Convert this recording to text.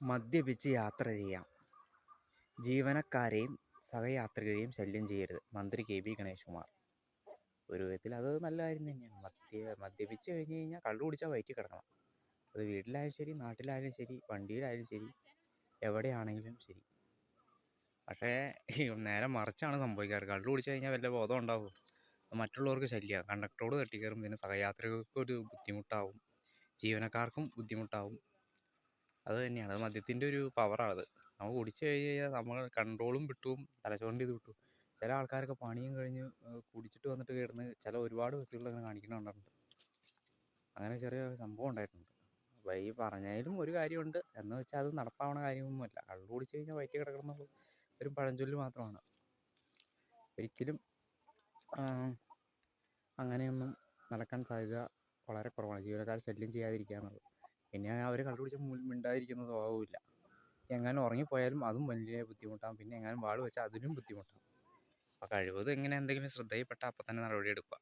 മദ്യപിച്ച് യാത്ര ചെയ്യാം. ജീവനക്കാരെയും സഹയാത്രികരെയും ശല്യം ചെയ്യരുത്. മന്ത്രി കെ.ബി. ഗണേഷ് കുമാർ. ഒരു വിധത്തിൽ അത് നല്ല കാര്യം തന്നെയാണ്. മദ്യപിച്ച് കഴിഞ്ഞ് കഴിഞ്ഞാൽ കള്ളു കുടിച്ചാൽ വയറ്റിൽ കിടക്കണം. അത് വീട്ടിലായാലും ശരി, നാട്ടിലായാലും ശരി, വണ്ടിയിലായാലും ശരി, എവിടെയാണെങ്കിലും ശരി. പക്ഷേ നേരെ മറിച്ചാണ് സംഭവിക്കാറ്. കള്ളു കുടിച്ച് കഴിഞ്ഞാൽ വല്ല ബോധം ഉണ്ടാവും, മറ്റുള്ളവർക്ക് ശല്യമാണ്. കണ്ടക്ടറോട് തട്ടിക്കയറും, പിന്നെ സഹയാത്രികർക്കും ഒരു ബുദ്ധിമുട്ടാവും, ജീവനക്കാർക്കും ബുദ്ധിമുട്ടാവും. അത് തന്നെയാണ്, അത് മദ്യത്തിൻ്റെ ഒരു പവറാണത്. നമ്മൾ കുടിച്ച് കഴിഞ്ഞ് കഴിഞ്ഞാൽ നമ്മൾ കൺട്രോളും വിട്ടും തലച്ചോറിൻ്റെ ഇത് വിട്ടു. ചില ആൾക്കാരൊക്കെ പണിയും കഴിഞ്ഞ് കുടിച്ചിട്ട് വന്നിട്ട് കിടന്ന് ചില ഒരുപാട് ബസ്സുകളിൽ അങ്ങനെ കാണിക്കുന്ന കണ്ടിട്ടുണ്ട്. അങ്ങനെ ചെറിയ സംഭവം ഉണ്ടായിട്ടുണ്ട്. അപ്പോൾ ഈ പറഞ്ഞതിലും ഒരു കാര്യമുണ്ട് എന്ന് വെച്ചാൽ അത് നടപ്പാവണ കാര്യമൊന്നുമല്ല. കള്ളു കുടിച്ച് കഴിഞ്ഞാൽ വയറ്റിൽ കിടക്കണം ഒരു പഴഞ്ചൊല്ല് മാത്രമാണ്. ഒരിക്കലും അങ്ങനെയൊന്നും നടക്കാൻ സാധ്യത വളരെ കുറവാണ്. ജീവനക്കാർ ശല്യം ചെയ്യാതിരിക്കുക എന്നുള്ളത്. പിന്നെ അവർ കള്ളു കുടിച്ച് മിണ്ടാതിരിക്കുന്ന സ്വഭാവമില്ല. എങ്ങാനും ഉറങ്ങിപ്പോയാലും അതും വലിയ ബുദ്ധിമുട്ടാകും. പിന്നെ എങ്ങാനും വാൾ വെച്ചാൽ അതിനും ബുദ്ധിമുട്ടാകും. അപ്പോൾ കഴിവതും ഇങ്ങനെ എന്തെങ്കിലും ശ്രദ്ധയിൽപ്പെട്ടാൽ അപ്പം തന്നെ നടപടി എടുക്കുക.